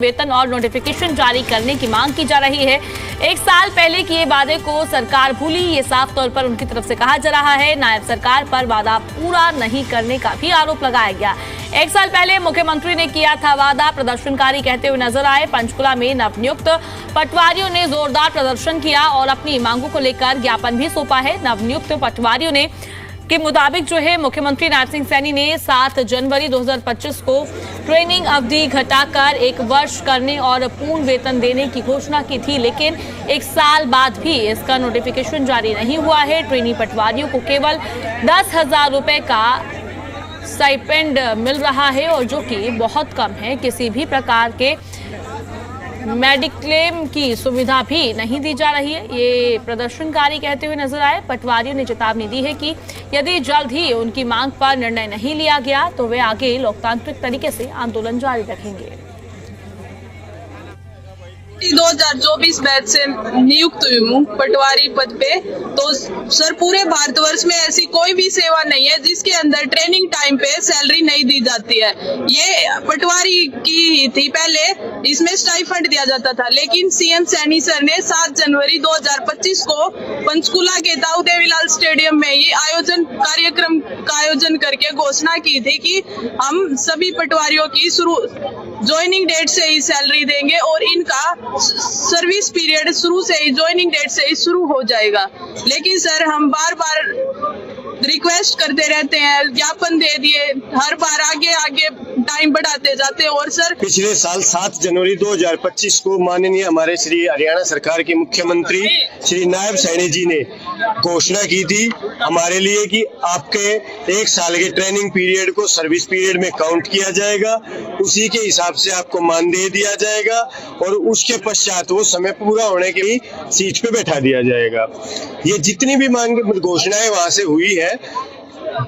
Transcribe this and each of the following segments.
वेतन और नोटिफिकेशन जारी करने की मांग की जा रही है। एक साल पहले किए वादे को सरकार भूली, ये साफ तौर पर उनकी तरफ से कहा जा रहा है। नायब सरकार पर वादा पूरा नहीं करने का भी आरोप लगाया गया। एक साल पहले मुख्यमंत्री ने किया था वादा, प्रदर्शनकारी कहते हुए नजर आए। पंचकुला में नवनियुक्त पटवारियों ने जोरदार प्रदर्शन किया और अपनी मांगों को लेकर ज्ञापन भी सौंपा है। नवनियुक्त पटवारियों ने के मुताबिक जो है मुख्यमंत्री नायब सिंह सैनी ने 7 जनवरी 2025 को ट्रेनिंग अवधि घटाकर 1 वर्ष करने और पूर्ण वेतन देने की घोषणा की थी, लेकिन 1 साल बाद भी इसका नोटिफिकेशन जारी नहीं हुआ है। ट्रेनी पटवारियों को केवल 10,000 रुपए का स्टाइपेंड मिल रहा है और जो कि बहुत कम है। किसी भी प्रकार के मेडिक्लेम की सुविधा भी नहीं दी जा रही है, ये प्रदर्शनकारी कहते हुए नजर आए। पटवारियों ने चेतावनी दी है कि यदि जल्द ही उनकी मांग पर निर्णय नहीं लिया गया तो वे आगे लोकतांत्रिक तरीके से आंदोलन जारी रखेंगे। 2024 बैच से नियुक्त हुई हूँ पटवारी पद पे। तो सर पूरे भारतवर्ष में ऐसी कोई भी सेवा नहीं है जिसके अंदर ट्रेनिंग टाइम पे सैलरी नहीं दी जाती है। ये पटवारी की ही थी पहले, इसमें स्टाइफंड दिया जाता था, लेकिन सीएम सैनी सर ने 7 जनवरी 2025 को पंचकुला के दाऊ देवीलाल स्टेडियम में ये कार्यक्रम का आयोजन करके घोषणा की थी कि हम सभी पटवारियों की ज्वाइनिंग डेट से ही सैलरी देंगे और इनका सर्विस पीरियड शुरू से ही ज्वाइनिंग डेट से ही शुरू हो जाएगा। लेकिन सर हम बार बार रिक्वेस्ट करते रहते हैं, ज्ञापन दे दिए, हर बार आगे टाइम बढ़ाते जाते हैं। और सर पिछले साल 7 जनवरी 2025 को माननीय हमारे श्री हरियाणा सरकार के मुख्यमंत्री श्री नायब सैनी जी ने घोषणा की थी हमारे लिए कि आपके 1 साल के ट्रेनिंग पीरियड को सर्विस पीरियड में काउंट किया जाएगा, उसी के हिसाब से आपको मानदेय दिया जाएगा और उसके पश्चात वो समय पूरा होने के लिए सीट पे बैठा दिया जाएगा। ये जितनी भी मांग घोषणाएं वहां से हुई है,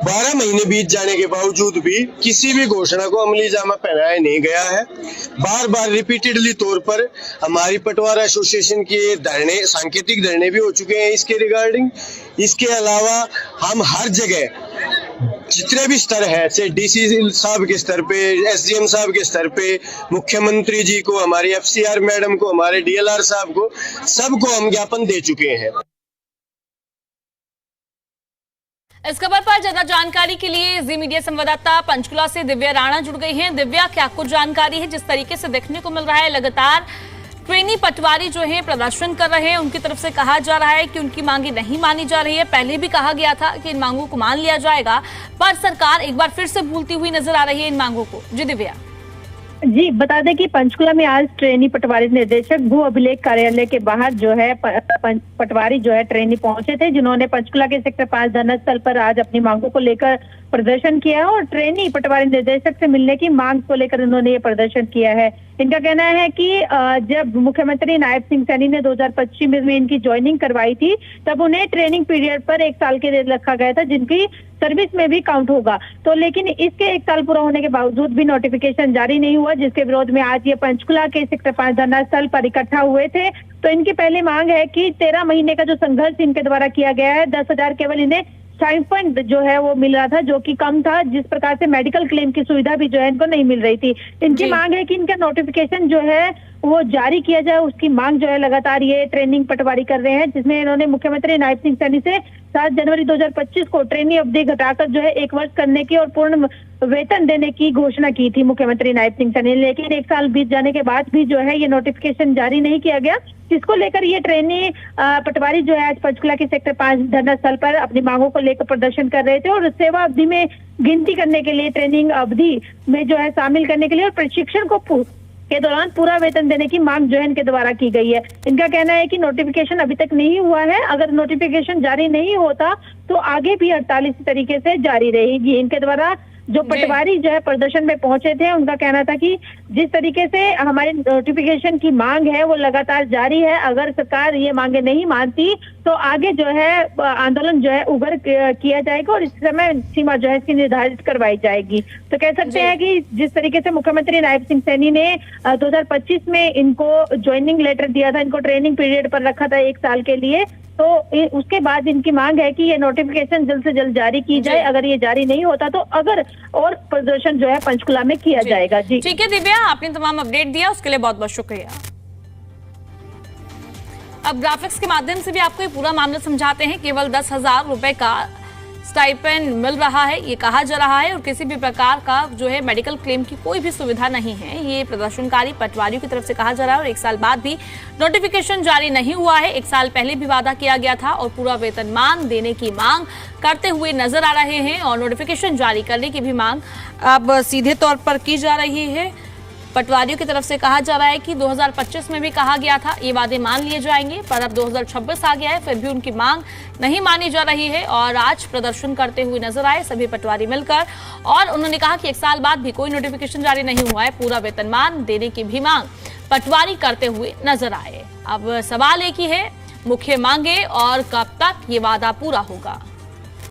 12 महीने बीत जाने के बावजूद भी किसी भी घोषणा को अमली जामा पहनाया नहीं गया है। बार बार रिपीटेडली तौर पर हमारी पटवारा एसोसिएशन के धरने, सांकेतिक धरने भी हो चुके हैं इसके रिगार्डिंग। इसके अलावा हम हर जगह जितने भी स्तर है, चाहे डीसी साहब के स्तर पे, एसडीएम साहब के स्तर पे, मुख्यमंत्री जी को, हमारी एफसीआर मैडम को, हमारे डीएलआर साहब को, सबको हम ज्ञापन दे चुके हैं। इस खबर पर ज्यादा जानकारी के लिए जी मीडिया संवाददाता पंचकुला से दिव्या राणा जुड़ गई हैं। दिव्या, क्या कुछ जानकारी है? जिस तरीके से देखने को मिल रहा है, लगातार ट्रेनी पटवारी जो है प्रदर्शन कर रहे हैं, उनकी तरफ से कहा जा रहा है कि उनकी मांगे नहीं मानी जा रही है। पहले भी कहा गया था कि इन मांगों को मान लिया जाएगा, पर सरकार एक बार फिर से भूलती हुई नजर आ रही है इन मांगों को। जी दिव्या। जी बता दें कि पंचकुला में आज ट्रेनी पटवारी निर्देशक भू अभिलेख कार्यालय के बाहर जो है पटवारी जो है ट्रेनी पहुंचे थे, जिन्होंने पंचकुला के सेक्टर 5 धरना स्थल पर आज अपनी मांगों को लेकर प्रदर्शन किया और ट्रेनी पटवारी निर्देशक से मिलने की मांग को लेकर उन्होंने ये प्रदर्शन किया है। इनका कहना है कि जब मुख्यमंत्री नायब सिंह सैनी ने 2025 में इनकी ज्वाइनिंग करवाई थी, तब उन्हें ट्रेनिंग पीरियड पर 1 साल के लिए रखा गया था, जिनकी सर्विस में भी काउंट होगा। तो लेकिन इसके 1 साल पूरा होने के बावजूद भी नोटिफिकेशन जारी नहीं हुआ, जिसके विरोध में आज ये पंचकुला के सेक्टर 5 धरना स्थल पर इकट्ठा हुए थे। तो इनकी पहली मांग है कि 13 महीने का जो संघर्ष इनके द्वारा किया गया है, 10,000 केवल इन्हें स्टाइपेंड जो है वो मिल रहा था, जो कि कम था। जिस प्रकार से मेडिकल क्लेम की सुविधा भी जो है इनको नहीं मिल रही थी। इनकी मांग है कि इनका नोटिफिकेशन जो है वो जारी किया जाए, उसकी मांग जो है लगातार ये ट्रेनिंग पटवारी कर रहे हैं, जिसमें इन्होंने मुख्यमंत्री नायब सिंह सैनी से 7 जनवरी 2025 को ट्रेनिंग अवधि घटाकर जो है 1 वर्ष करने की और पूर्ण वेतन देने की घोषणा की थी मुख्यमंत्री नायब सिंह सैनी। लेकिन 1 साल बीत जाने के बाद भी जो है ये नोटिफिकेशन जारी नहीं किया गया, जिसको लेकर ये ट्रेनी पटवारी जो है आज पंचकुला के सेक्टर 5 धरना स्थल पर अपनी मांगों को लेकर प्रदर्शन कर रहे थे और सेवा अवधि में गिनती करने के लिए, ट्रेनिंग अवधि में जो है शामिल करने के लिए और प्रशिक्षण के दौरान पूरा वेतन देने की मांग जो है इनके द्वारा की गई है। इनका कहना है कि नोटिफिकेशन अभी तक नहीं हुआ है, अगर नोटिफिकेशन जारी नहीं होता तो आगे भी हड़ताल इसी तरीके से जारी रहेगी। इनके द्वारा जो पटवारी जो है प्रदर्शन में पहुंचे थे, उनका कहना था कि जिस तरीके से हमारे नोटिफिकेशन की मांग है वो लगातार जारी है, अगर सरकार ये मांगे नहीं मानती तो आगे जो है आंदोलन जो है उग्र किया जाएगा और इस समय सीमा जो है इसकी निर्धारित करवाई जाएगी। तो कह सकते हैं कि जिस तरीके से मुख्यमंत्री नायब सिंह सैनी ने 2025 में इनको ज्वाइनिंग लेटर दिया था, इनको ट्रेनिंग पीरियड पर रखा था 1 साल के लिए, तो उसके बाद इनकी मांग है कि ये नोटिफिकेशन जल्द से जल्द जारी की जाए। अगर ये जारी नहीं होता तो अगर और प्रदर्शन जो है पंचकुला में किया जाएगा। जी ठीक है दिव्या, आपने तमाम अपडेट दिया उसके लिए बहुत बहुत शुक्रिया। अब ग्राफिक्स के माध्यम से भी आपको ये पूरा मामला समझाते हैं। केवल 10,000 रुपए का स्टाइपेंड मिल रहा है, ये कहा जा रहा है, और किसी भी प्रकार का जो है मेडिकल क्लेम की कोई भी सुविधा नहीं है। ये प्रदर्शनकारी पटवारियों की तरफ से कहा जा रहा है और 1 साल बाद भी नोटिफिकेशन जारी नहीं हुआ है। 1 साल पहले भी वादा किया गया था और पूरा वेतनमान देने की मांग करते हुए नजर आ रहे हैं और नोटिफिकेशन जारी करने की भी मांग अब सीधे तौर पर की जा रही है। पटवारियों की तरफ से कहा जा रहा है कि 2025 में भी कहा गया था ये वादे मान लिए जाएंगे, पर अब 2026 आ गया है, फिर भी उनकी मांग नहीं मानी जा रही है और आज प्रदर्शन करते हुए नजर आए सभी पटवारी मिलकर। और उन्होंने कहा कि 1 साल बाद भी कोई नोटिफिकेशन जारी नहीं हुआ है, पूरा वेतनमान देने की भी मांग पटवारी करते हुए नजर आए। अब सवाल एक ही है, मुख्य मांगे और कब तक ये वादा पूरा होगा।